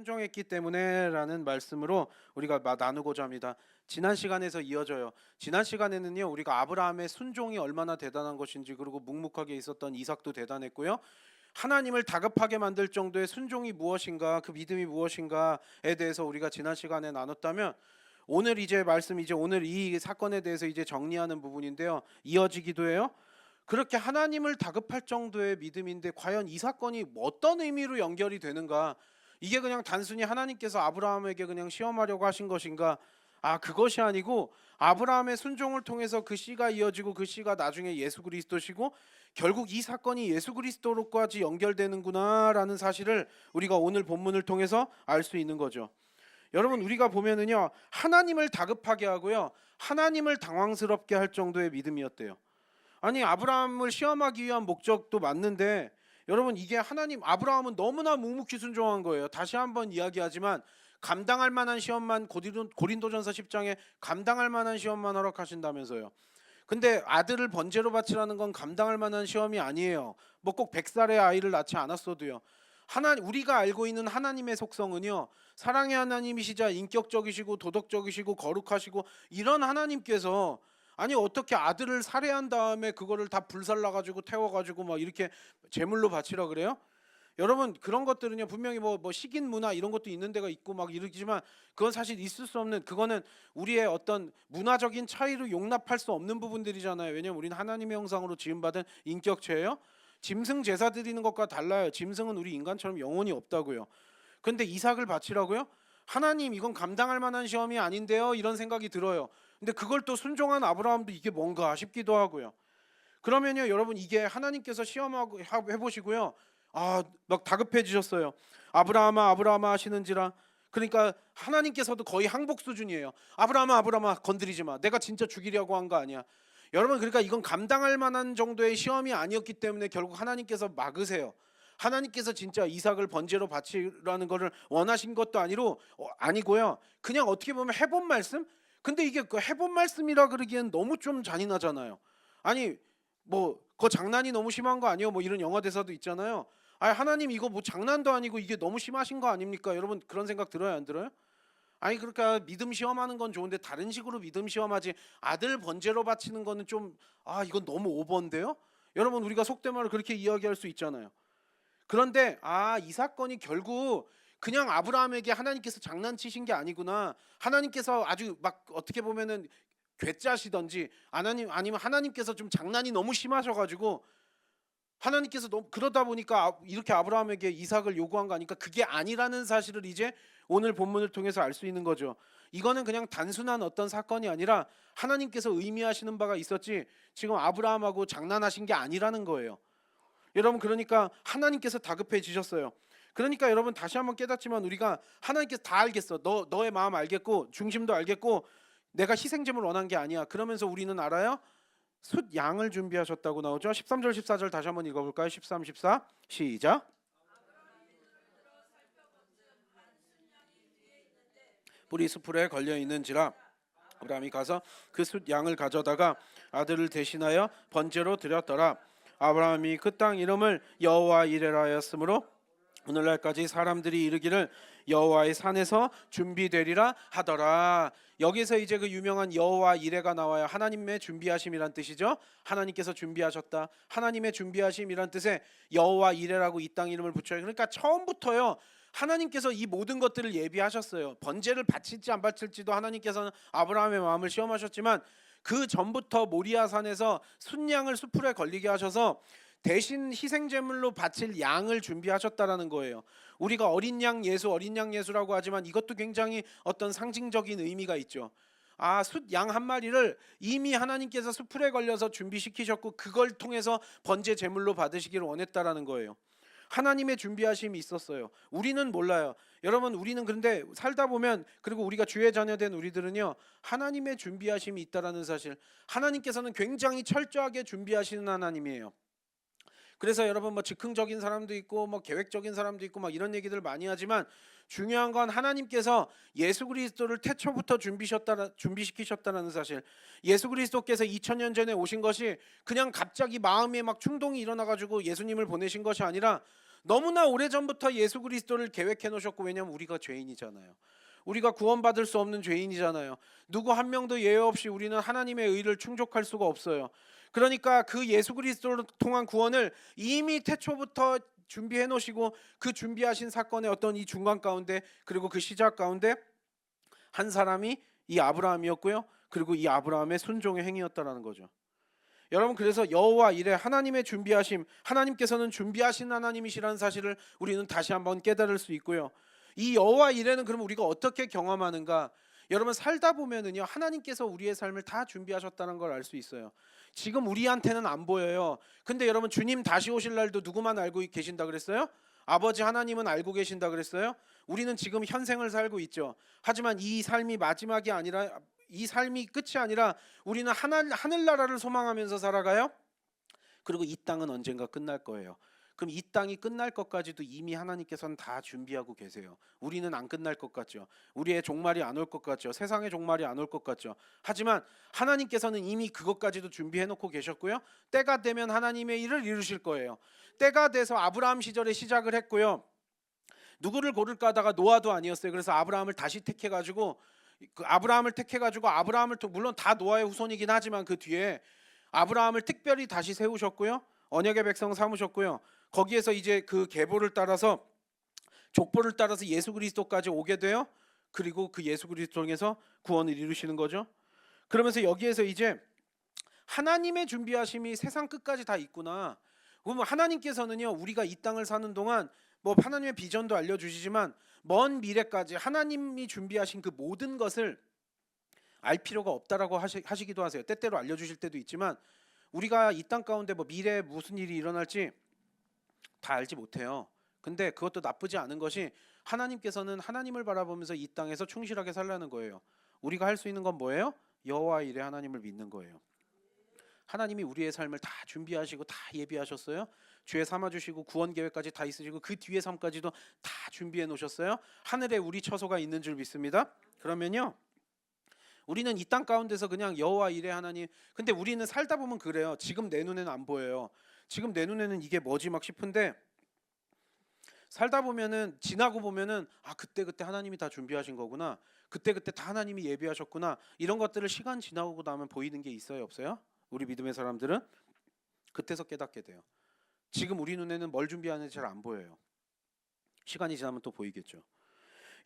순종했기 때문에라는 말씀으로 우리가 나누고자 합니다. 지난 시간에서 이어져요. 지난 시간에는요, 우리가 아브라함의 순종이 얼마나 대단한 것인지, 그리고 묵묵하게 있었던 이삭도 대단했고요. 하나님을 다급하게 만들 정도의 순종이 무엇인가, 그 믿음이 무엇인가에 대해서 우리가 지난 시간에 나눴다면, 오늘 이제 말씀, 이제 오늘 이 사건에 대해서 이제 정리하는 부분인데요. 이어지기도 해요. 그렇게 하나님을 다급할 정도의 믿음인데 과연 이 사건이 어떤 의미로 연결이 되는가? 이게 그냥 단순히 하나님께서 아브라함에게 그냥 시험하려고 하신 것인가? 그것이 아니고 아브라함의 순종을 통해서 그 씨가 이어지고 그 씨가 나중에 예수 그리스도시고, 결국 이 사건이 예수 그리스도로까지 연결되는구나라는 사실을 우리가 오늘 본문을 통해서 알 수 있는 거죠. 여러분, 우리가 보면은요, 하나님을 다급하게 하고요, 하나님을 당황스럽게 할 정도의 믿음이었대요. 아니, 아브라함을 시험하기 위한 목적도 맞는데, 여러분, 이게 아브라함은 너무나 묵묵히 순종한 거예요. 다시 한번 이야기하지만 감당할 만한 시험만, 고린도전서 10장에 감당할 만한 시험만 허락하신다면서요. 근데 아들을 번제로 바치라는 건 감당할 만한 시험이 아니에요. 뭐 꼭 100살의 아이를 낳지 않았어도요. 우리가 알고 있는 하나님의 속성은요, 사랑의 하나님이시자 인격적이시고 도덕적이시고 거룩하시고 이런 하나님께서, 아니 어떻게 아들을 살해한 다음에 그거를 다 불살라가지고 태워가지고 막 이렇게 제물로 바치라 그래요? 여러분, 그런 것들은요, 분명히 뭐 식인 문화 이런 것도 있는 데가 있고 막 이러지만, 그건 사실 있을 수 없는, 그거는 우리의 어떤 문화적인 차이로 용납할 수 없는 부분들이잖아요. 왜냐면 우리는 하나님의 형상으로 지음받은 인격체예요. 짐승 제사 드리는 것과 달라요. 짐승은 우리 인간처럼 영혼이 없다고요. 근데 이삭을 바치라고요? 하나님, 이건 감당할 만한 시험이 아닌데요, 이런 생각이 들어요. 근데 그걸 또 순종한 아브라함도 이게 뭔가 싶기도 하고요. 그러면요, 여러분, 이게 하나님께서 시험하고 해보시고요, 막 다급해지셨어요. 아브라함아 아브라함아 하시는지라. 그러니까 하나님께서도 거의 항복 수준이에요. 아브라함아 아브라함아 건드리지 마. 내가 진짜 죽이려고 한 거 아니야. 여러분, 그러니까 이건 감당할 만한 정도의 시험이 아니었기 때문에 결국 하나님께서 막으세요. 하나님께서 진짜 이삭을 번제로 바치라는 것을 원하신 것도 아니고요. 그냥 어떻게 보면 해본 말씀? 근데 이게 그 해본 말씀이라 그러기엔 너무 좀 잔인하잖아요. 아니, 뭐 그거 장난이 너무 심한 거 아니에요? 뭐 이런 영화 대사도 있잖아요. 하나님, 이거 뭐 장난도 아니고 이게 너무 심하신 거 아닙니까? 여러분, 그런 생각 들어요, 안 들어요? 아니, 그러니까 믿음 시험하는 건 좋은데 다른 식으로 믿음 시험하지, 아들 번제로 바치는 거는 좀, 이건 너무 오버인데요? 여러분, 우리가 속된 말로 그렇게 이야기할 수 있잖아요. 그런데 이 사건이 결국 그냥 아브라함에게 하나님께서 장난치신 게 아니구나. 하나님께서 아주 막 어떻게 보면은 괴짜시던지, 아니면 하나님께서 좀 장난이 너무 심하셔가지고, 하나님께서 너무 그러다 보니까 이렇게 아브라함에게 이삭을 요구한 거 아니까, 그게 아니라는 사실을 이제 오늘 본문을 통해서 알 수 있는 거죠. 이거는 그냥 단순한 어떤 사건이 아니라 하나님께서 의미하시는 바가 있었지, 지금 아브라함하고 장난하신 게 아니라는 거예요. 여러분, 그러니까 하나님께서 다급해지셨어요. 그러니까 여러분, 다시 한번 깨닫지만, 우리가 하나님께서 다 알겠어. 너의 마음 알겠고 중심도 알겠고 내가 희생제물 원한 게 아니야. 그러면서 우리는 알아요? 숫 양을 준비하셨다고 나오죠. 13절 14절 다시 한번 읽어볼까요? 13, 14 시작. 뿔이 수풀에 걸려 있는지라 아브라함이 가서 그 숫 양을 가져다가 아들을 대신하여 번제로 드렸더라. 아브라함이 그 땅 이름을 여호와 이레라 하였으므로 오늘날까지 사람들이 이르기를 여호와의 산에서 준비되리라 하더라. 여기서 이제 그 유명한 여호와 이레가 나와요. 하나님의 준비하심이란 뜻이죠. 하나님께서 준비하셨다. 하나님의 준비하심이란 뜻에 여호와 이레라고 이 땅 이름을 붙여요. 그러니까 처음부터요, 하나님께서 이 모든 것들을 예비하셨어요. 번제를 바칠지 안 바칠지도 하나님께서는 아브라함의 마음을 시험하셨지만, 그 전부터 모리아산에서 순양을 수풀에 걸리게 하셔서 대신 희생제물로 바칠 양을 준비하셨다라는 거예요. 우리가 어린 양 예수라고 하지만 이것도 굉장히 어떤 상징적인 의미가 있죠. 숫 양 한 마리를 이미 하나님께서 수풀에 걸려서 준비시키셨고, 그걸 통해서 번제 제물로 받으시기를 원했다라는 거예요. 하나님의 준비하심이 있었어요. 우리는 몰라요. 여러분, 우리는 그런데 살다 보면, 그리고 우리가 주의 자녀된 우리들은요, 하나님의 준비하심이 있다라는 사실, 하나님께서는 굉장히 철저하게 준비하시는 하나님이에요. 그래서 여러분, 뭐 즉흥적인 사람도 있고 뭐 계획적인 사람도 있고 막 이런 얘기들 많이 하지만, 중요한 건 하나님께서 예수 그리스도를 태초부터 준비시키셨다는 사실. 예수 그리스도께서 2000년 전에 오신 것이 그냥 갑자기 마음에 막 충동이 일어나 가지고 예수님을 보내신 것이 아니라, 너무나 오래전부터 예수 그리스도를 계획해 놓으셨고, 왜냐하면 우리가 죄인이잖아요. 우리가 구원받을 수 없는 죄인이잖아요. 누구 한 명도 예외 없이 우리는 하나님의 의를 충족할 수가 없어요. 그러니까 그 예수 그리스도를 통한 구원을 이미 태초부터 준비해 놓으시고, 그 준비하신 사건의 어떤 이 중간 가운데, 그리고 그 시작 가운데 한 사람이 이 아브라함이었고요. 그리고 이 아브라함의 순종의 행위였다라는 거죠. 여러분, 그래서 여호와 이레, 하나님의 준비하심, 하나님께서는 준비하신 하나님이시라는 사실을 우리는 다시 한번 깨달을 수 있고요. 이 여호와 이레는 그럼 우리가 어떻게 경험하는가? 여러분, 살다 보면은요, 하나님께서 우리의 삶을 다 준비하셨다는 걸 알 수 있어요. 지금 우리한테는 안 보여요. 근데 여러분, 주님 다시 오실 날도 누구만 알고 계신다 그랬어요? 아버지 하나님은 알고 계신다 그랬어요? 우리는 지금 현생을 살고 있죠. 하지만 이 삶이 마지막이 아니라, 이 삶이 끝이 아니라 우리는 하늘나라를 소망하면서 살아가요. 그리고 이 땅은 언젠가 끝날 거예요. 그럼 이 땅이 끝날 것까지도 이미 하나님께서는 다 준비하고 계세요. 우리는 안 끝날 것 같죠. 우리의 종말이 안 올 것 같죠. 세상의 종말이 안 올 것 같죠. 하지만 하나님께서는 이미 그것까지도 준비해 놓고 계셨고요. 때가 되면 하나님의 일을 이루실 거예요. 때가 돼서 아브라함 시절에 시작을 했고요. 누구를 고를까 하다가 노아도 아니었어요. 그래서 아브라함을 다시 택해가지고, 아브라함을 물론 다 노아의 후손이긴 하지만 그 뒤에 아브라함을 특별히 다시 세우셨고요. 언약의 백성 삼으셨고요. 거기에서 이제 그 계보를 따라서, 족보를 따라서 예수 그리스도까지 오게 돼요. 그리고 그 예수 그리스도 통해서 구원을 이루시는 거죠. 그러면서 여기에서 이제 하나님의 준비하심이 세상 끝까지 다 있구나. 그러면 하나님께서는요, 우리가 이 땅을 사는 동안 뭐 하나님의 비전도 알려주시지만 먼 미래까지 하나님이 준비하신 그 모든 것을 알 필요가 없다라고 하시기도 하세요. 때때로 알려주실 때도 있지만 우리가 이 땅 가운데 뭐 미래에 무슨 일이 일어날지 다 알지 못해요. 근데 그것도 나쁘지 않은 것이, 하나님께서는 하나님을 바라보면서 이 땅에서 충실하게 살라는 거예요. 우리가 할 수 있는 건 뭐예요? 여호와 이레 하나님을 믿는 거예요. 하나님이 우리의 삶을 다 준비하시고 다 예비하셨어요. 죄 삼아주시고 구원 계획까지 다 있으시고 그 뒤의 삶까지도 다 준비해 놓으셨어요. 하늘에 우리 처소가 있는 줄 믿습니다. 그러면요, 우리는 이 땅 가운데서 그냥 여호와 이레 하나님, 근데 우리는 살다 보면 그래요. 지금 내 눈에는 안 보여요. 지금 내 눈에는 이게 뭐지 막 싶은데, 살다 보면은, 지나고 보면은, 아, 그때 하나님이 다 준비하신 거구나, 그때 다 하나님이 예비하셨구나, 이런 것들을 시간 지나고 나면 보이는 게 있어요, 없어요? 우리 믿음의 사람들은 그때서 깨닫게 돼요. 지금 우리 눈에는 뭘 준비하는지 잘 안 보여요. 시간이 지나면 또 보이겠죠.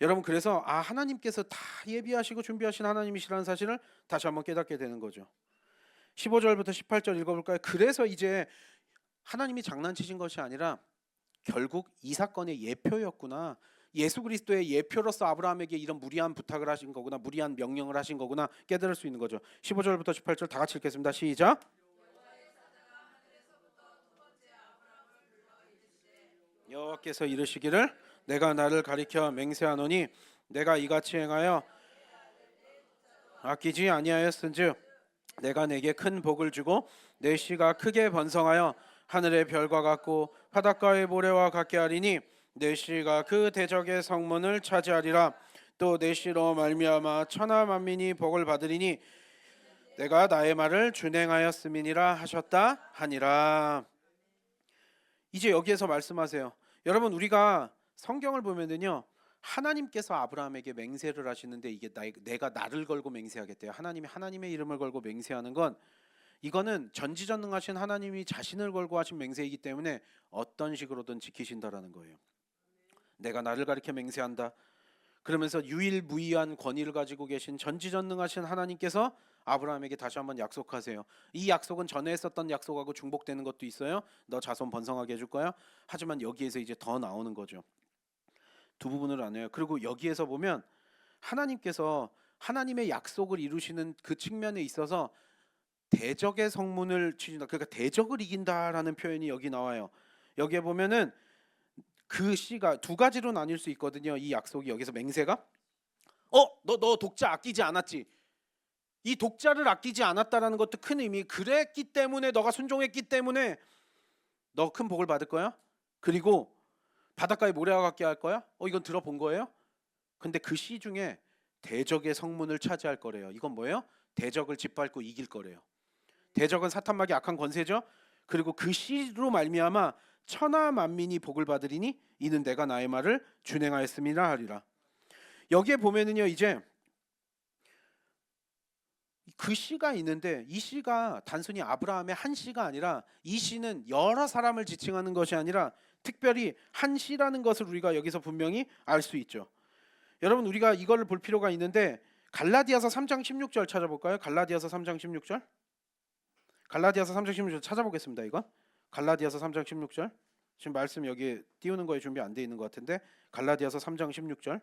여러분, 그래서 하나님께서 다 예비하시고 준비하신 하나님이시라는 사실을 다시 한번 깨닫게 되는 거죠. 15절부터 18절 읽어볼까요? 그래서 이제 하나님이 장난치신 것이 아니라 결국 이 사건의 예표였구나, 예수 그리스도의 예표로서 아브라함에게 이런 무리한 부탁을 하신 거구나, 무리한 명령을 하신 거구나 깨달을 수 있는 거죠. 15절부터 18절 다 같이 읽겠습니다. 시작. 여호와께서 이르시기를, 내가 나를 가리켜 맹세하노니 내가 이같이 행하여 아끼지 아니하였은즉 내가 내게 큰 복을 주고 내 씨가 크게 번성하여 하늘의 별과 같고 바닷가의 모래와 같게 하리니 내 씨가 그 대적의 성문을 차지하리라. 또 내 씨로 말미암아 천하 만민이 복을 받으리니 내가 나의 말을 준행하였음이니라 하셨다 하니라. 이제 여기에서 말씀하세요. 여러분, 우리가 성경을 보면은요, 하나님께서 아브라함에게 맹세를 하시는데, 이게 내가 나를 걸고 맹세하겠대요. 하나님이 하나님의 이름을 걸고 맹세하는 건, 이거는 전지전능하신 하나님이 자신을 걸고 하신 맹세이기 때문에 어떤 식으로든 지키신다라는 거예요. 내가 나를 가리켜 맹세한다. 그러면서 유일무이한 권위를 가지고 계신 전지전능하신 하나님께서 아브라함에게 다시 한번 약속하세요. 이 약속은 전에 했었던 약속하고 중복되는 것도 있어요. 너 자손 번성하게 해줄 거야. 하지만 여기에서 이제 더 나오는 거죠. 두 부분을 나눠요. 그리고 여기에서 보면 하나님께서 하나님의 약속을 이루시는 그 측면에 있어서 대적의 성문을 치신다. 그러니까 대적을 이긴다라는 표현이 여기 나와요. 여기에 보면은 그 씨가 두 가지로 나뉠 수 있거든요. 이 약속이, 여기서 맹세가, 너 독자 아끼지 않았지. 이 독자를 아끼지 않았다라는 것도 큰 의미. 그랬기 때문에, 너가 순종했기 때문에 너 큰 복을 받을 거야. 그리고 바닷가에 모래와 같게 할 거야. 이건 들어본 거예요. 근데 그 씨 중에 대적의 성문을 차지할 거래요. 이건 뭐예요? 대적을 짓밟고 이길 거래요. 대적은 사탄막이 악한 권세죠. 그리고 그 씨로 말미암아 천하 만민이 복을 받으리니 이는 내가 나의 말을 준행하였음이라 하리라. 여기에 보면은요, 이제 그 씨가 있는데 이 씨가 단순히 아브라함의 한 씨가 아니라 이 씨는 여러 사람을 지칭하는 것이 아니라 특별히 한 씨라는 것을 우리가 여기서 분명히 알 수 있죠. 여러분, 우리가 이걸 볼 필요가 있는데 갈라디아서 3장 16절 찾아볼까요? 갈라디아서 3장 16절. 갈라디아서 3장 16절 찾아보겠습니다. 이건 갈라디아서 3장 16절. 지금 말씀 여기 띄우는 거에 준비 안 돼 있는 것 같은데 갈라디아서 3장 16절.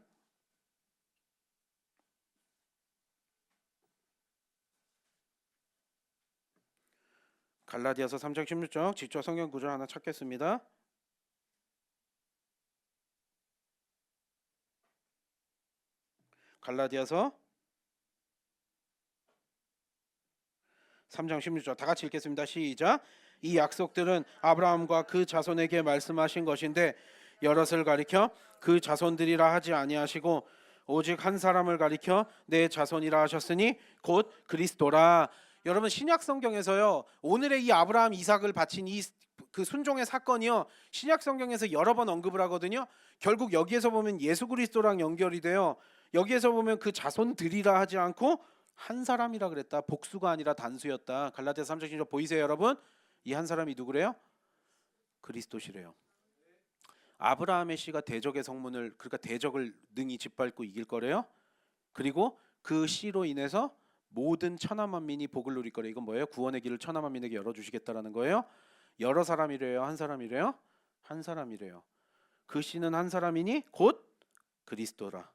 갈라디아서 3장 16절 직접 성경 구절 하나 찾겠습니다. 갈라디아서 3장 16절 다 같이 읽겠습니다. 시작. 이 약속들은 아브라함과 그 자손에게 말씀하신 것인데 여럿을 가리켜 그 자손들이라 하지 아니하시고 오직 한 사람을 가리켜 내 자손이라 하셨으니 곧 그리스도라. 여러분, 신약 성경에서요, 오늘의 이 아브라함 이삭을 바친 이 그 순종의 사건이요, 신약 성경에서 여러 번 언급을 하거든요. 결국 여기에서 보면 예수 그리스도랑 연결이 돼요. 여기에서 보면 그 자손들이라 하지 않고 한 사람이라 그랬다. 복수가 아니라 단수였다. 갈라디아서 3장 16절 보이세요, 여러분? 이 한 사람이 누구래요? 그리스도시래요. 아브라함의 씨가 대적의 성문을, 그러니까 대적을 능히 짓밟고 이길 거래요. 그리고 그 씨로 인해서 모든 천하 만민이 복을 누릴 거래. 이건 뭐예요? 구원의 길을 천하 만민에게 열어주시겠다라는 거예요. 여러 사람이래요? 한 사람이래요? 한 사람이래요. 그 씨는 한 사람이니 곧 그리스도라.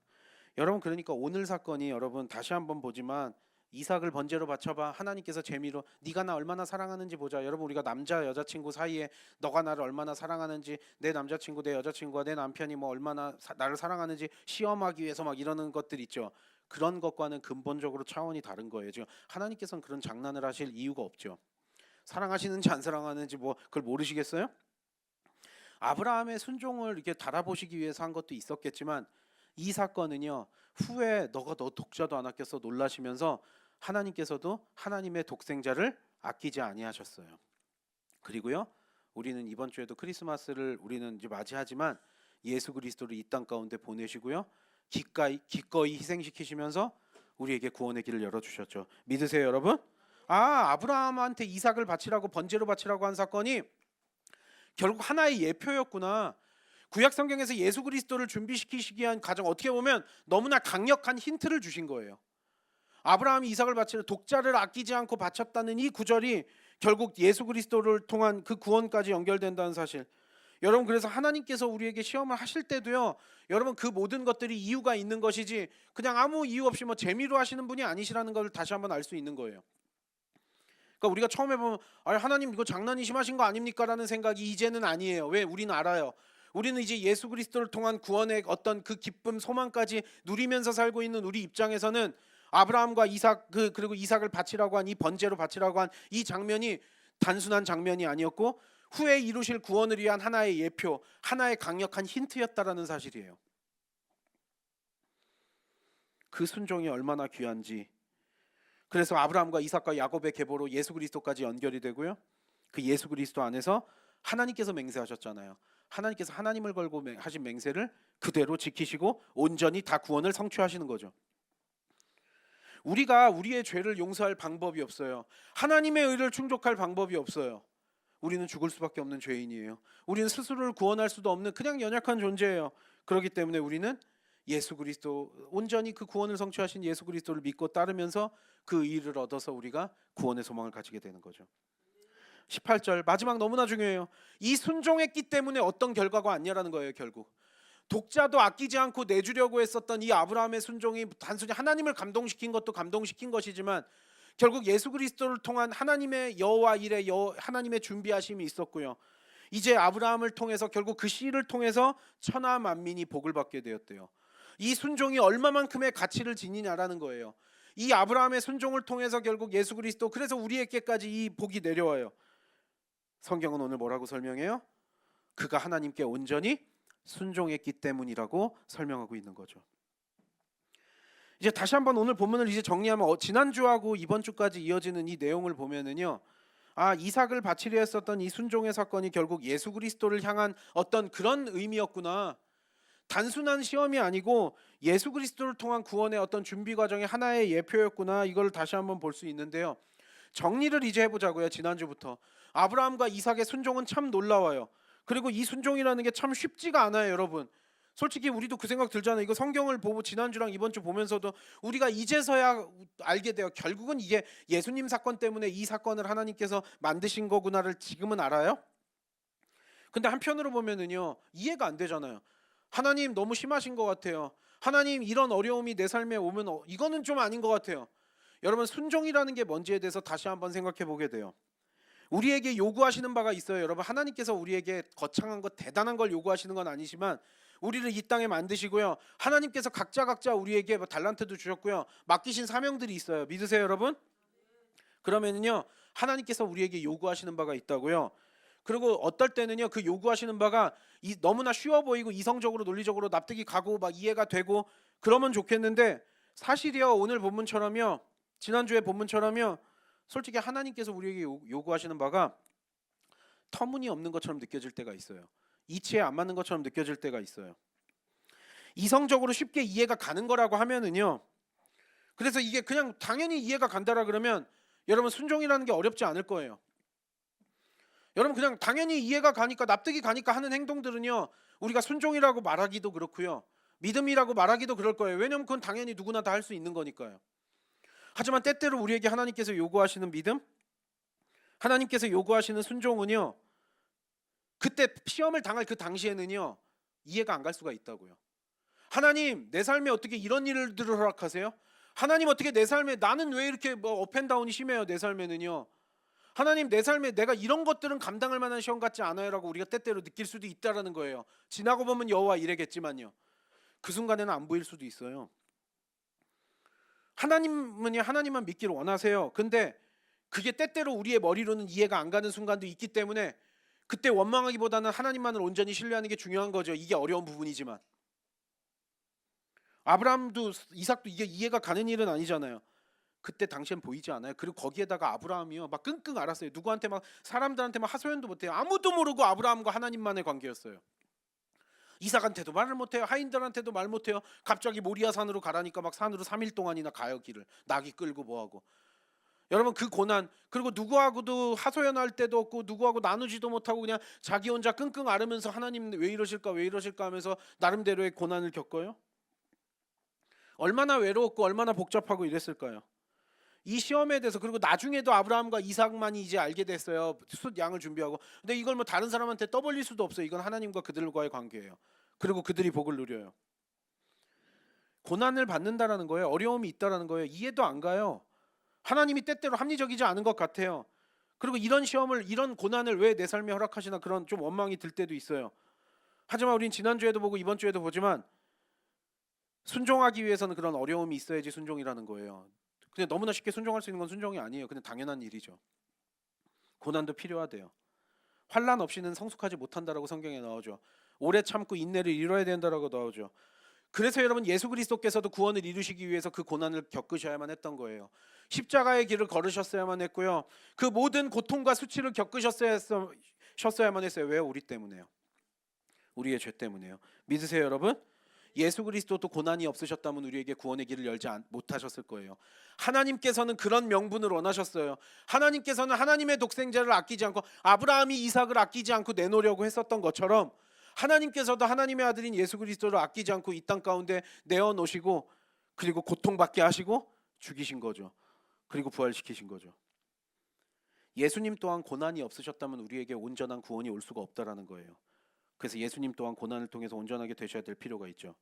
여러분, 그러니까 오늘 사건이, 여러분 다시 한번 보지만 이삭을 번제로 바쳐봐. 하나님께서 재미로 네가 나 얼마나 사랑하는지 보자. 여러분, 우리가 남자 여자친구 사이에 너가 나를 얼마나 사랑하는지, 내 남자친구 내 여자친구가 내 남편이 뭐 얼마나 나를 사랑하는지 시험하기 위해서 막 이러는 것들 있죠. 그런 것과는 근본적으로 차원이 다른 거예요. 지금 하나님께서는 그런 장난을 하실 이유가 없죠. 사랑하시는지 안 사랑하는지 뭐 그걸 모르시겠어요? 아브라함의 순종을 이렇게 달아보시기 위해서 한 것도 있었겠지만 이 사건은요, 후에 너가 너 독자도 안 아꼈어 놀라시면서 하나님께서도 하나님의 독생자를 아끼지 아니하셨어요. 그리고요, 우리는 이번 주에도 크리스마스를 우리는 이제 맞이하지만 예수 그리스도를 이 땅 가운데 보내시고요, 기꺼이 희생시키시면서 우리에게 구원의 길을 열어주셨죠. 믿으세요, 여러분? 아브라함한테 이삭을 바치라고, 번제로 바치라고 한 사건이 결국 하나의 예표였구나. 구약 성경에서 예수 그리스도를 준비시키시기 위한 과정, 어떻게 보면 너무나 강력한 힌트를 주신 거예요. 아브라함이 이삭을 바치는 독자를 아끼지 않고 바쳤다는 이 구절이 결국 예수 그리스도를 통한 그 구원까지 연결된다는 사실. 여러분, 그래서 하나님께서 우리에게 시험을 하실 때도요, 여러분, 그 모든 것들이 이유가 있는 것이지 그냥 아무 이유 없이 뭐 재미로 하시는 분이 아니시라는 것을 다시 한번 알 수 있는 거예요. 그러니까 우리가 처음에 보면 하나님 이거 장난이 심하신 거 아닙니까? 라는 생각이 이제는 아니에요. 왜? 우리는 알아요. 우리는 이제 예수 그리스도를 통한 구원의 어떤 그 기쁨, 소망까지 누리면서 살고 있는 우리 입장에서는 아브라함과 이삭, 그리고 이삭을 바치라고 한 이 번제로 바치라고 한 이 장면이 단순한 장면이 아니었고 후에 이루실 구원을 위한 하나의 예표, 하나의 강력한 힌트였다라는 사실이에요. 그 순종이 얼마나 귀한지. 그래서 아브라함과 이삭과 야곱의 계보로 예수 그리스도까지 연결이 되고요, 그 예수 그리스도 안에서 하나님께서 맹세하셨잖아요. 하나님께서 하나님을 걸고 하신 맹세를 그대로 지키시고 온전히 다 구원을 성취하시는 거죠. 우리가 우리의 죄를 용서할 방법이 없어요. 하나님의 의를 충족할 방법이 없어요. 우리는 죽을 수밖에 없는 죄인이에요. 우리는 스스로를 구원할 수도 없는 그냥 연약한 존재예요. 그렇기 때문에 우리는 예수 그리스도, 온전히 그 구원을 성취하신 예수 그리스도를 믿고 따르면서 그 의를 얻어서 우리가 구원의 소망을 가지게 되는 거죠. 18절 마지막 너무나 중요해요. 이 순종했기 때문에 어떤 결과가 왔냐라는 거예요. 결국 독자도 아끼지 않고 내주려고 했었던 이 아브라함의 순종이 단순히 하나님을 감동시킨 것도 감동시킨 것이지만 결국 예수 그리스도를 통한 하나님의 여호와 일의 하나님의 준비하심이 있었고요, 이제 아브라함을 통해서 결국 그 씨를 통해서 천하 만민이 복을 받게 되었대요. 이 순종이 얼마만큼의 가치를 지니냐라는 거예요. 이 아브라함의 순종을 통해서 결국 예수 그리스도, 그래서 우리에게까지 이 복이 내려와요. 성경은 오늘 뭐라고 설명해요? 그가 하나님께 온전히 순종했기 때문이라고 설명하고 있는 거죠. 이제 다시 한번 오늘 본문을 이제 정리하면 지난주하고 이번 주까지 이어지는 이 내용을 보면은요, 이삭을 바치려 했었던 이 순종의 사건이 결국 예수 그리스도를 향한 어떤 그런 의미였구나. 단순한 시험이 아니고 예수 그리스도를 통한 구원의 어떤 준비 과정의 하나의 예표였구나. 이걸 다시 한번 볼 수 있는데요. 정리를 이제 해보자고요. 지난주부터 아브라함과 이삭의 순종은 참 놀라워요. 그리고 이 순종이라는 게 참 쉽지가 않아요, 여러분. 솔직히 우리도 그 생각 들잖아요. 이거 성경을 보고 지난주랑 이번 주 보면서도 우리가 이제서야 알게 돼요. 결국은 이게 예수님 사건 때문에 이 사건을 하나님께서 만드신 거구나를 지금은 알아요. 근데 한편으로 보면은요, 이해가 안 되잖아요. 하나님 너무 심하신 것 같아요. 하나님 이런 어려움이 내 삶에 오면 이거는 좀 아닌 것 같아요. 여러분, 순종이라는 게 뭔지에 대해서 다시 한번 생각해 보게 돼요. 우리에게 요구하시는 바가 있어요. 여러분, 하나님께서 우리에게 거창한 것, 대단한 걸 요구하시는 건 아니지만 우리를 이 땅에 만드시고요. 하나님께서 각자 우리에게 달란트도 주셨고요. 맡기신 사명들이 있어요. 믿으세요, 여러분? 그러면은요, 하나님께서 우리에게 요구하시는 바가 있다고요. 그리고 어떨 때는요, 그 요구하시는 바가 너무나 쉬워 보이고 이성적으로 논리적으로 납득이 가고 막 이해가 되고 그러면 좋겠는데, 사실이요, 오늘 본문처럼요, 지난주에 본문처럼요, 솔직히 하나님께서 우리에게 요구하시는 바가 터무니없는 것처럼 느껴질 때가 있어요. 이치에 안 맞는 것처럼 느껴질 때가 있어요. 이성적으로 쉽게 이해가 가는 거라고 하면은요, 그래서 이게 그냥 당연히 이해가 간다라 그러면 여러분, 순종이라는 게 어렵지 않을 거예요. 여러분, 그냥 당연히 이해가 가니까, 납득이 가니까 하는 행동들은요, 우리가 순종이라고 말하기도 그렇고요, 믿음이라고 말하기도 그럴 거예요. 왜냐면 그건 당연히 누구나 다 할 수 있는 거니까요. 하지만 때때로 우리에게 하나님께서 요구하시는 믿음, 하나님께서 요구하시는 순종은요, 그때 시험을 당할 그 당시에는요, 이해가 안 갈 수가 있다고요. 하나님, 내 삶에 어떻게 이런 일들을 허락하세요? 하나님, 어떻게 내 삶에, 나는 왜 이렇게 업앤다운이 심해요, 내 삶에는요? 하나님, 내 삶에 내가 이런 것들은 감당할 만한 시험 같지 않아요라고 우리가 때때로 느낄 수도 있다라는 거예요. 지나고 보면 여호와 이래겠지만요, 그 순간에는 안 보일 수도 있어요. 하나님은요, 하나님만 믿기를 원하세요. 근데 그게 때때로 우리의 머리로는 이해가 안 가는 순간도 있기 때문에 그때 원망하기보다는 하나님만을 온전히 신뢰하는 게 중요한 거죠. 이게 어려운 부분이지만 아브라함도 이삭도 이게 이해가 가는 일은 아니잖아요. 그때 당시엔 보이지 않아요. 그리고 거기에다가 아브라함이요, 막 끙끙 앓았어요. 누구한테 막, 사람들한테 막 하소연도 못해요. 아무도 모르고 아브라함과 하나님만의 관계였어요. 이삭한테도 말을 못해요. 하인들한테도 말 못해요. 갑자기 모리아 산으로 가라니까 막 산으로 3일 동안이나 가요. 길을 나귀 끌고 뭐하고. 여러분, 그 고난, 그리고 누구하고도 하소연할 때도 없고 누구하고 나누지도 못하고 그냥 자기 혼자 끙끙 앓으면서 하나님 왜 이러실까 왜 이러실까 하면서 나름대로의 고난을 겪어요. 얼마나 외로웠고 얼마나 복잡하고 이랬을까요? 이 시험에 대해서, 그리고 나중에도 아브라함과 이삭만이 이제 알게 됐어요. 숫 양을 준비하고. 근데 이걸 뭐 다른 사람한테 떠벌릴 수도 없어요. 이건 하나님과 그들과의 관계예요. 그리고 그들이 복을 누려요. 고난을 받는다라는 거예요. 어려움이 있다라는 거예요. 이해도 안 가요. 하나님이 때때로 합리적이지 않은 것 같아요. 그리고 이런 시험을, 이런 고난을 왜 내 삶에 허락하시나, 그런 좀 원망이 들 때도 있어요. 하지만 우린 지난주에도 보고 이번 주에도 보지만 순종하기 위해서는 그런 어려움이 있어야지 순종이라는 거예요. 그냥 너무나 쉽게 순종할 수 있는 건 순종이 아니에요. 그냥 당연한 일이죠. 고난도 필요하대요. 환난 없이는 성숙하지 못한다라고 성경에 나오죠. 오래 참고 인내를 이뤄야 된다라고 나오죠. 그래서 여러분, 예수 그리스도께서도 구원을 이루시기 위해서 그 고난을 겪으셔야만 했던 거예요. 십자가의 길을 걸으셨어야만 했고요. 그 모든 고통과 수치를 겪으셨어야만 했어요. 왜요? 우리 때문에요. 우리의 죄 때문에요. 믿으세요, 여러분? 예수 그리스도도 고난이 없으셨다면 우리에게 구원의 길을 열지 못하셨을 거예요. 하나님께서는 그런 명분을 원하셨어요. 하나님께서는 하나님의 독생자를 아끼지 않고, 아브라함이 이삭을 아끼지 않고 내놓으려고 했었던 것처럼, 하나님께서도 하나님의 아들인 예수 그리스도를 아끼지 않고 이 땅 가운데 내어놓으시고, 그리고 고통받게 하시고 죽이신 거죠. 그리고 부활시키신 거죠. 예수님 또한 고난이 없으셨다면 우리에게 온전한 구원이 올 수가 없다라는 거예요. 그래서 예수님 또한 고난을 통해서 온전하게 되셔야 될 필요가 있죠.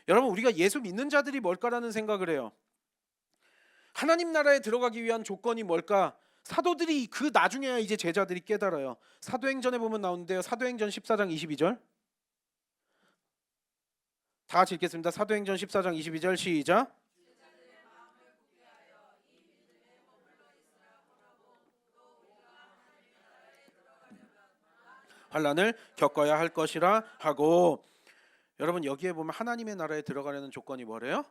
여러분, 우리가 예수 믿는 자들이 뭘까라는 생각을 해요. 하나님 나라에 들어가기 위한 조건이 뭘까? 사도들이 그 나중에야 이제 제자들이 깨달아요. 사도행전에 보면 나오는데요. 사도행전 14장 22절. 다 같이 읽겠습니다. 사도행전 14장 22절 시작. 환난을 겪어야 할 것이라 하고. 여러분, 여기에 보면 하나님의 나라에 들어가려는 조건이 뭐래요?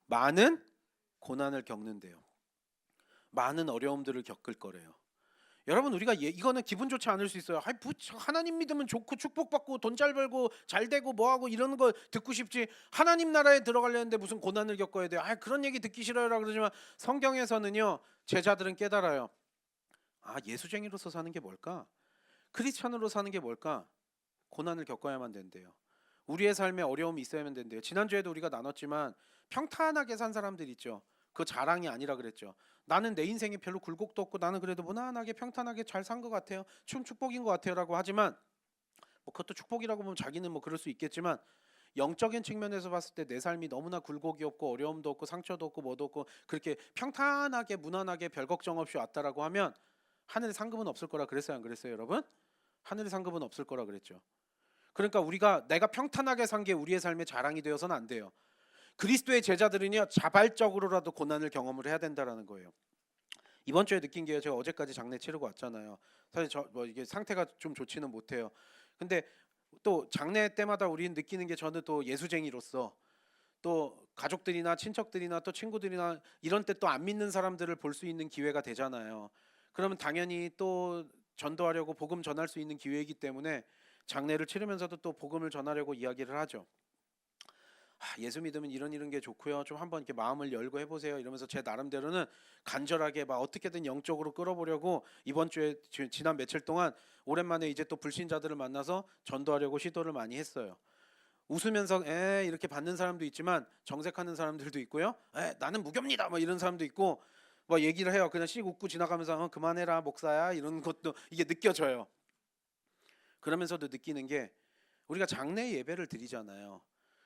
많은 고난을 겪는데요. 많은 어려움들을 겪을 거래요. 여러분 우리가 이거는 기분 좋지 않을 수 있어요. 아이 뭐 하나님 믿으면 좋고 축복받고 돈 잘 벌고 잘 되고 뭐하고 이러는 거 듣고 싶지. 하나님 나라에 들어가려는데 무슨 고난을 겪어야 돼요. 아 그런 얘기 듣기 싫어요라 그러지만 성경에서는요. 제자들은 깨달아요. 아 예수쟁이로서 사는 게 뭘까? 크리스찬으로 사는 게 뭘까? 고난을 겪어야만 된대요. 우리의 삶에 어려움이 있어야만 된대요. 지난주에도 우리가 나눴지만 평탄하게 산 사람들 있죠. 그 자랑이 아니라 그랬죠. 나는 내 인생에 별로 굴곡도 없고 나는 그래도 무난하게 평탄하게 잘 산 것 같아요. 춤 축복인 것 같아요라고 하지만 뭐 그것도 축복이라고 보면 자기는 뭐 그럴 수 있겠지만 영적인 측면에서 봤을 때 내 삶이 너무나 굴곡이 없고 어려움도 없고 상처도 없고 뭐도 없고 그렇게 평탄하게 무난하게 별 걱정 없이 왔다라고 하면 하늘에 상급은 없을 거라 그랬어요, 안 그랬어요, 여러분? 하늘에 상급은 없을 거라 그랬죠. 그러니까 우리가 내가 평탄하게 산 게 우리의 삶의 자랑이 되어서는 안 돼요. 그리스도의 제자들은요 자발적으로라도 고난을 경험을 해야 된다라는 거예요. 이번 주에 느낀 게요. 제가 어제까지 장례 치르고 왔잖아요. 사실 저 뭐 이게 상태가 좀 좋지는 못해요. 근데 또 장례 때마다 우리는 느끼는 게 저는 또 예수쟁이로서 또 가족들이나 친척들이나 또 친구들이나 이런 때 또 안 믿는 사람들을 볼 수 있는 기회가 되잖아요. 그러면 당연히 또 전도하려고 복음 전할 수 있는 기회이기 때문에 장례를 치르면서도 또 복음을 전하려고 이야기를 하죠. 예수 믿으면 이런 게 좋고요. 좀 한번 이렇게 마음을 열고 해보세요. 이러면서 제 나름대로는 간절하게 막 어떻게든 영적으로 끌어보려고 이번 주에 지난 며칠 동안 오랜만에 이제 또 불신자들을 만나서 전도하려고 시도를 많이 했어요. 웃으면서 에 이렇게 받는 사람도 있지만 정색하는 사람들도 있고요. 에 나는 무교입니다. 뭐 이런 사람도 있고 뭐 얘기를 해요. 그냥 씩 웃고 지나가면서 그만해라 목사야 이런 것도 이게 느껴져요. 그러면서도 느끼는 게 우리가 장례 예배를 드리잖아요.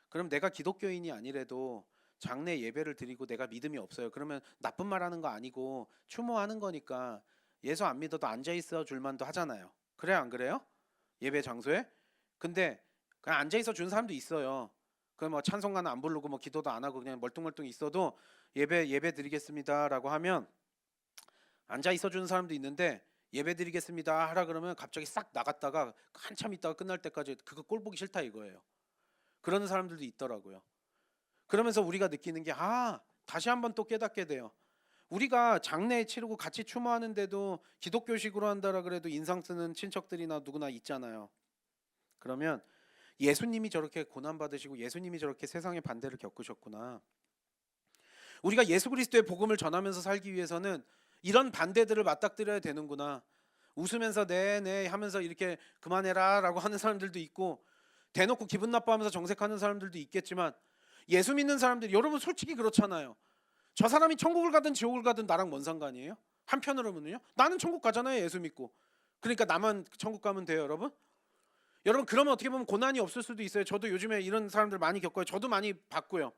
그럼 내가 기독교인이 아니래도 장례 예배를 드리고 내가 믿음이 없어요. 그러면 나쁜 말 하는 거 아니고 추모하는 거니까 예수 안 믿어도 앉아 있어 줄만도 하잖아요. 그래요, 안 그래요? 예배 장소에? 근데 그냥 앉아 있어 준 사람도 있어요. 그 뭐 찬송가는 안 부르고 뭐 기도도 안 하고 그냥 멀뚱멀뚱 있어도 예배 드리겠습니다라고 하면 앉아 있어 주는 사람도 있는데 예배 드리겠습니다 하라 그러면 갑자기 싹 나갔다가 한참 있다가 끝날 때까지 그거 꼴 보기 싫다 이거예요. 그러는 사람들도 있더라고요. 그러면서 우리가 느끼는 게 다시 한번 또 깨닫게 돼요. 우리가 장례 치르고 같이 추모하는데도 기독교식으로 한다라 그래도 인상 쓰는 친척들이나 누구나 있잖아요. 그러면 예수님이 저렇게 고난 받으시고 예수님이 저렇게 세상의 반대를 겪으셨구나. 우리가 예수 그리스도의 복음을 전하면서 살기 위해서는 이런 반대들을 맞닥뜨려야 되는구나. 웃으면서 네네 하면서 이렇게 그만해라라고 하는 사람들도 있고 대놓고 기분 나빠하면서 정색하는 사람들도 있겠지만 예수 믿는 사람들이 여러분 솔직히 그렇잖아요. 저 사람이 천국을 가든 지옥을 가든 나랑 뭔 상관이에요? 한편으로는요. 나는 천국 가잖아요. 예수 믿고. 그러니까 나만 천국 가면 돼요, 여러분? 여러분 그러면 어떻게 보면 고난이 없을 수도 있어요. 저도 요즘에 이런 사람들 많이 겪어요. 저도 많이 봤고요.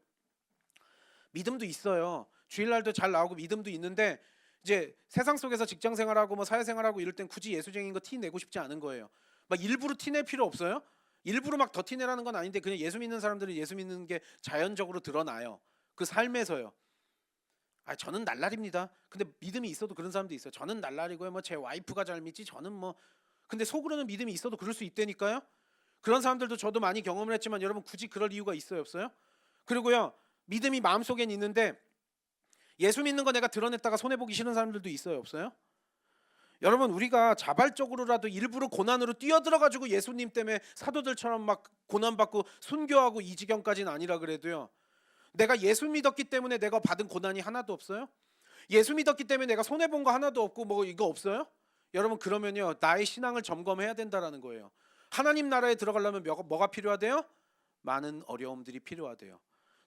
믿음도 있어요. 주일날도 잘 나오고 믿음도 있는데 이제 세상 속에서 직장 생활하고 뭐 사회생활하고 이럴 땐 굳이 예수쟁인 거 티 내고 싶지 않은 거예요. 막 일부러 티 낼 필요 없어요. 일부러 막 더 티 내라는 건 아닌데 그냥 예수 믿는 사람들은 예수 믿는 게 자연적으로 드러나요. 그 삶에서요. 저는 날라리입니다. 근데 믿음이 있어도 그런 사람도 있어요. 저는 날라리고요. 뭐 제 와이프가 잘 믿지 저는 뭐 근데 속으로는 믿음이 있어도 그럴 수 있다니까요. 그런 사람들도 저도 많이 경험을 했지만 여러분 굳이 그럴 이유가 있어요, 없어요? 그리고요. 믿음이 마음속엔 있는데 예수 믿는 거 내가 드러냈다가 손해보기 싫은 사람들도 있어요, 없어요? 여러분 우리가 자발적으로라도 일부러 고난으로 뛰어들어가지고 예수님 때문에 사도들처럼 막 고난받고 순교하고 이 지경까지는 아니라 그래도요. 내가 예수 믿었기 때문에 내가 받은 고난이 하나도 없어요? 예수 믿었기 때문에 내가 손해본 거 하나도 없고 뭐 이거 없어요? 여러분 그러면요 나의 신앙을 점검해야 된다라는 거예요. 하나님 나라에 들어가려면 뭐가 필요하대요? 많은 어려움들이 필요하대요.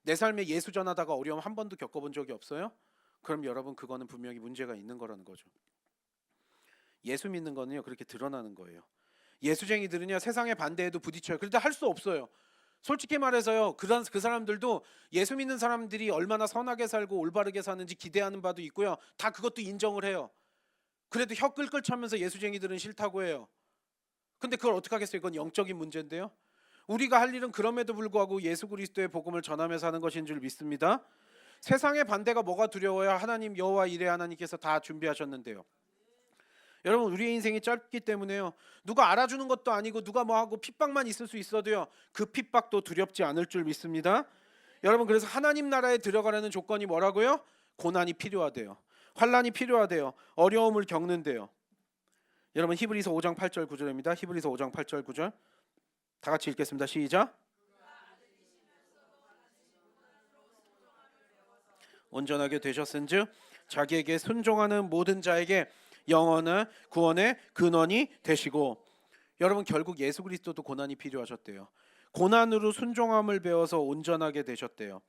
내 삶에 예수 전하다가 어려움 한 번도 겪어본 적이 없어요? 그럼 여러분 그거는 분명히 문제가 있는 거라는 거죠. 예수 믿는 거는요 그렇게 드러나는 거예요. 예수쟁이들은요 세상의 반대에도 부딪혀요. 그런데 할 수 없어요. 솔직히 말해서요 그 사람들도 예수 믿는 사람들이 얼마나 선하게 살고 올바르게 사는지 기대하는 바도 있고요. 다 그것도 인정을 해요. 그래도 혀 끌끌 차면서 예수쟁이들은 싫다고 해요. 근데 그걸 어떻게 하겠어요? 이건 영적인 문제인데요. 우리가 할 일은 그럼에도 불구하고 예수 그리스도의 복음을 전하면서 하는 것인 줄 믿습니다. 세상의 반대가 뭐가 두려워요? 하나님 여호와 이레 하나님께서 다 준비하셨는데요. 여러분 우리의 인생이 짧기 때문에요. 누가 알아주는 것도 아니고 누가 뭐하고 핍박만 있을 수 있어도요. 그 핍박도 두렵지 않을 줄 믿습니다. 여러분 그래서 하나님 나라에 들어가려는 조건이 뭐라고요? 고난이 필요하대요. 환난이 필요하대요. 어려움을 겪는데요. 여러분 히브리서 5장 8절 9절입니다. 히브리서 5장 8절 9절 다 같이 읽겠습니다. 시작. 온전하게 되셨은즉 자기에게 순종하는 모든 자에게 영원한 구원의 근원이 되시고. 여러분 결국 예수 그리스도도 고난이 필요하셨대요. 고난으로 순종함을 배워서 온전하게 되셨대요.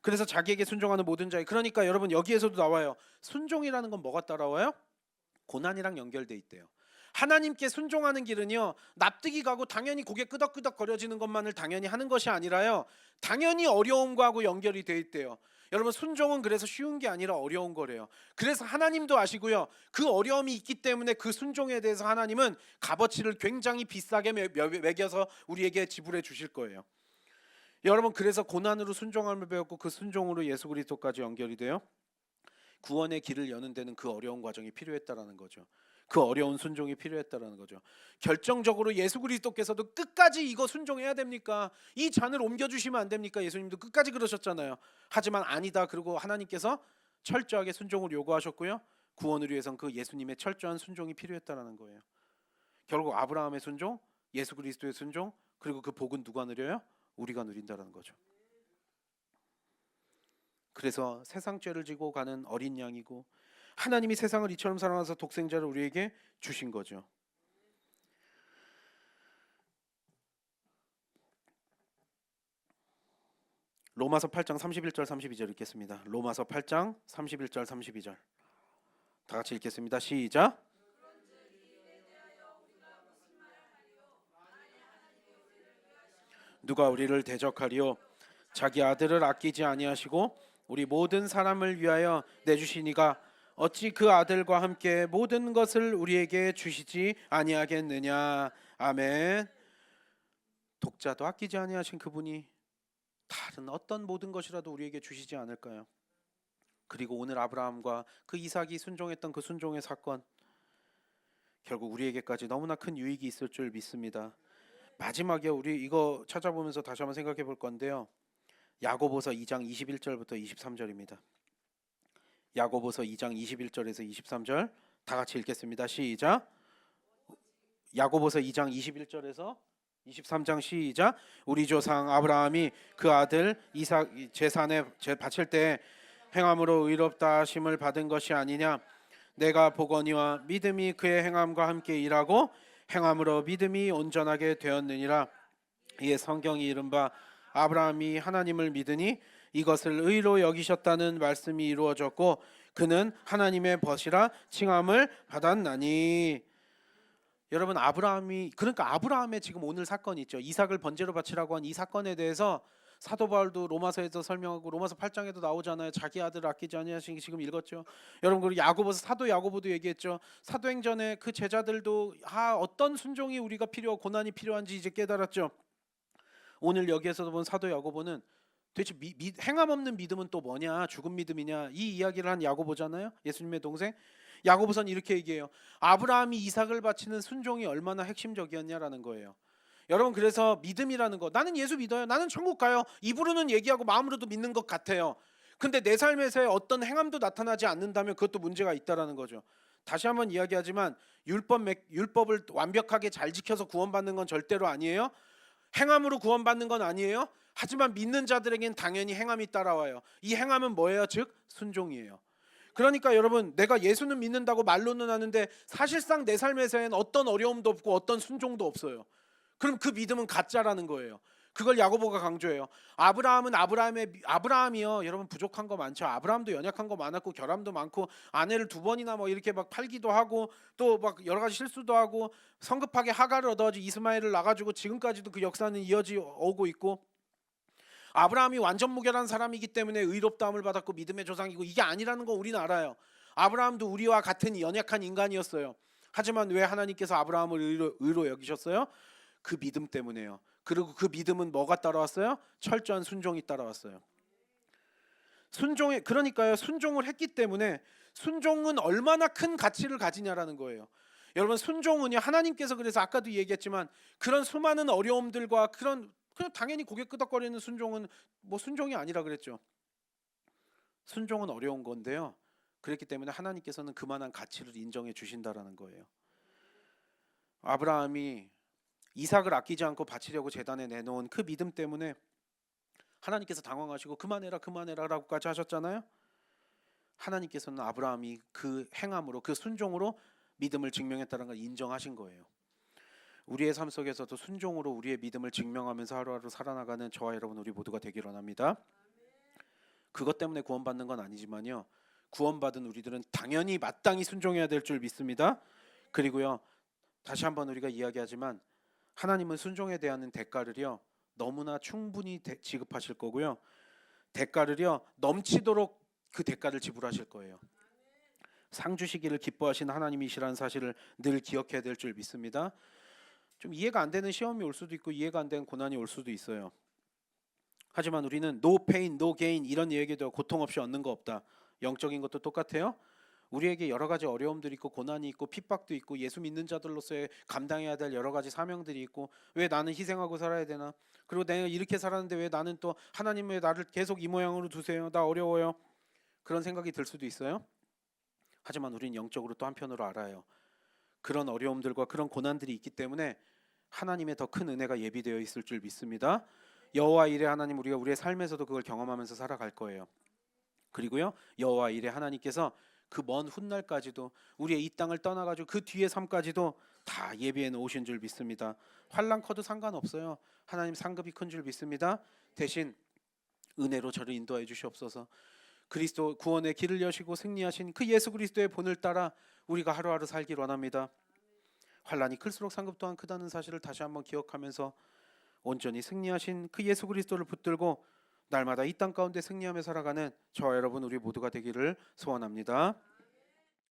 그래서 자기에게 순종하는 모든 자에, 그러니까 여러분 여기에서도 나와요. 순종이라는 건 뭐가 따라와요? 고난이랑 연결돼 있대요. 하나님께 순종하는 길은요, 납득이 가고 당연히 고개 끄덕끄덕 거려지는 것만을 당연히 하는 것이 아니라요, 당연히 어려움과 하고 연결이 돼 있대요. 여러분 순종은 그래서 쉬운 게 아니라 어려운 거래요. 그래서 하나님도 아시고요, 그 어려움이 있기 때문에 그 순종에 대해서 하나님은 값어치를 굉장히 비싸게 매겨서 우리에게 지불해 주실 거예요. 여러분 그래서 고난으로 순종함을 배웠고 그 순종으로 예수 그리스도까지 연결이 돼요. 구원의 길을 여는 데는 그 어려운 과정이 필요했다라는 거죠. 그 어려운 순종이 필요했다라는 거죠. 결정적으로 예수 그리스도께서도 끝까지 이거 순종해야 됩니까? 이 잔을 옮겨주시면 안 됩니까? 예수님도 끝까지 그러셨잖아요. 하지만 아니다. 그리고 하나님께서 철저하게 순종을 요구하셨고요. 구원을 위해서는 그 예수님의 철저한 순종이 필요했다라는 거예요. 결국 아브라함의 순종, 예수 그리스도의 순종, 그리고 그 복은 누가 누려요? 우리가 누린다라는 거죠. 그래서 세상 죄를 지고 가는 어린 양이고, 하나님이 세상을 이처럼 사랑하사 독생자를 우리에게 주신 거죠. 로마서 8장 31절 32절 읽겠습니다. 로마서 8장 31절 32절 다 같이 읽겠습니다. 시작. 누가 우리를 대적하리요? 자기 아들을 아끼지 아니하시고 우리 모든 사람을 위하여 내주시니가 어찌 그 아들과 함께 모든 것을 우리에게 주시지 아니하겠느냐. 아멘. 독자도 아끼지 아니하신 그분이 다른 어떤 모든 것이라도 우리에게 주시지 않을까요? 그리고 오늘 아브라함과 그 이삭이 순종했던 그 순종의 사건, 결국 우리에게까지 너무나 큰 유익이 있을 줄 믿습니다. 마지막에 우리 이거 찾아보면서 다시 한번 생각해 볼 건데요, 야고보서 2장 21절부터 23절입니다. 야고보서 2장 21절에서 23절 다 같이 읽겠습니다. 시작. 야고보서 2장 21절에서 23장 시작. 우리 조상 아브라함이 그 아들 이삭 제사에 바칠 때 행함으로 의롭다 하심을 받은 것이 아니냐. 내가 보거니와 믿음이 그의 행함과 함께 일하고 행함으로 믿음이 온전하게 되었느니라. 이에 성경이 이른바 아브라함이 하나님을 믿으니 이것을 의로 여기셨다는 말씀이 이루어졌고 그는 하나님의 벗이라 칭함을 받았나니. 여러분 아브라함이, 그러니까 아브라함의 지금 오늘 사건이 있죠. 이삭을 번제로 바치라고 한 이 사건에 대해서 사도 바울도 로마서에서 설명하고 로마서 8장에도 나오잖아요. 자기 아들을 아끼지 아니하시니 지금 읽었죠. 여러분 그리고 야고보서 사도 야고보도 얘기했죠. 사도행전에 그 제자들도 어떤 순종이 우리가 고난이 필요한지 이제 깨달았죠. 오늘 여기에서도 본 사도 야고보는 도대체 행함 없는 믿음은 또 뭐냐, 죽은 믿음이냐, 이 이야기를 한 야고보잖아요. 예수님의 동생. 야고보서는 이렇게 얘기해요. 아브라함이 이삭을 바치는 순종이 얼마나 핵심적이었냐라는 거예요. 여러분 그래서 믿음이라는 거, 나는 예수 믿어요, 나는 천국 가요, 입으로는 얘기하고 마음으로도 믿는 것 같아요. 근데 내 삶에서의 어떤 행함도 나타나지 않는다면 그것도 문제가 있다라는 거죠. 다시 한번 이야기하지만 율법을 완벽하게 잘 지켜서 구원받는 건 절대로 아니에요. 행함으로 구원받는 건 아니에요. 하지만 믿는 자들에겐 당연히 행함이 따라와요. 이 행함은 뭐예요? 즉 순종이에요. 그러니까 여러분 내가 예수는 믿는다고 말로는 하는데 사실상 내 삶에서는 어떤 어려움도 없고 어떤 순종도 없어요. 그럼 그 믿음은 가짜라는 거예요. 그걸 야고보가 강조해요. 아브라함이요. 여러분 부족한 거 많죠. 아브라함도 연약한 거 많았고 결함도 많고 아내를 2번이나 뭐 이렇게 막 팔기도 하고 또 막 여러 가지 실수도 하고 성급하게 하갈을 얻어가지고 이스마엘을 낳아가지고 지금까지도 그 역사는 오고 있고, 아브라함이 완전 무결한 사람이기 때문에 의롭다함을 받았고 믿음의 조상이고 이게 아니라는 거 우리는 알아요. 아브라함도 우리와 같은 연약한 인간이었어요. 하지만 왜 하나님께서 아브라함을 의로 여기셨어요? 그 믿음 때문에요. 그리고 그 믿음은 뭐가 따라왔어요? 철저한 순종이 따라왔어요. 그러니까요, 순종을 했기 때문에 순종은 얼마나 큰 가치를 가지냐라는 거예요. 여러분 순종은요, 하나님께서 그래서 아까도 얘기했지만 그런 수많은 어려움들과 그냥 당연히 고개 끄덕거리는 순종은 뭐 순종이 아니라 그랬죠. 순종은 어려운 건데요, 그랬기 때문에 하나님께서는 그만한 가치를 인정해 주신다라는 거예요. 아브라함이 이삭을 아끼지 않고 바치려고 제단에 내놓은 그 믿음 때문에 하나님께서 당황하시고 그만해라 그만해라라고까지 하셨잖아요. 하나님께서는 아브라함이 그 행함으로 그 순종으로 믿음을 증명했다는 걸 인정하신 거예요. 우리의 삶 속에서도 순종으로 우리의 믿음을 증명하면서 하루하루 살아나가는 저와 여러분 우리 모두가 되기를 원합니다. 그것 때문에 구원받는 건 아니지만요. 구원받은 우리들은 당연히 마땅히 순종해야 될 줄 믿습니다. 그리고요. 다시 한번 우리가 이야기하지만 하나님은 순종에 대한 대가를요. 너무나 충분히 지급하실 거고요. 대가를요. 넘치도록 그 대가를 지불하실 거예요. 상 주시기를 기뻐하시는 하나님이시라는 사실을 늘 기억해야 될 줄 믿습니다. 좀 이해가 안 되는 시험이 올 수도 있고 이해가 안 되는 고난이 올 수도 있어요. 하지만 우리는 no pain, no gain 이런 얘기도 고통 없이 얻는 거 없다. 영적인 것도 똑같아요. 우리에게 여러 가지 어려움들이 있고 고난이 있고 핍박도 있고 예수 믿는 자들로서의 감당해야 될 여러 가지 사명들이 있고 왜 나는 희생하고 살아야 되나? 그리고 내가 이렇게 살았는데 왜 나는 또 하나님 왜 나를 계속 이 모양으로 두세요? 나 어려워요. 그런 생각이 들 수도 있어요. 하지만 우리는 영적으로 또 한편으로 알아요. 그런 어려움들과 그런 고난들이 있기 때문에 하나님의 더 큰 은혜가 예비되어 있을 줄 믿습니다. 여호와 이레 하나님 우리가 우리의 삶에서도 그걸 경험하면서 살아갈 거예요. 그리고요 여호와 이레 하나님께서 그 먼 훗날까지도 우리의 이 땅을 떠나가지고 그 뒤의 삶까지도 다 예비해 놓으신 줄 믿습니다. 환난 커도 상관없어요. 하나님 상급이 큰 줄 믿습니다. 대신 은혜로 저를 인도해 주시옵소서. 그리스도 구원의 길을 여시고 승리하신 그 예수 그리스도의 본을 따라 우리가 하루하루 살길 원합니다. 환난이 클수록 상급 또한 크다는 사실을 다시 한번 기억하면서 온전히 승리하신 그 예수 그리스도를 붙들고 날마다 이 땅 가운데 승리하며 살아가는 저와 여러분 우리 모두가 되기를 소원합니다.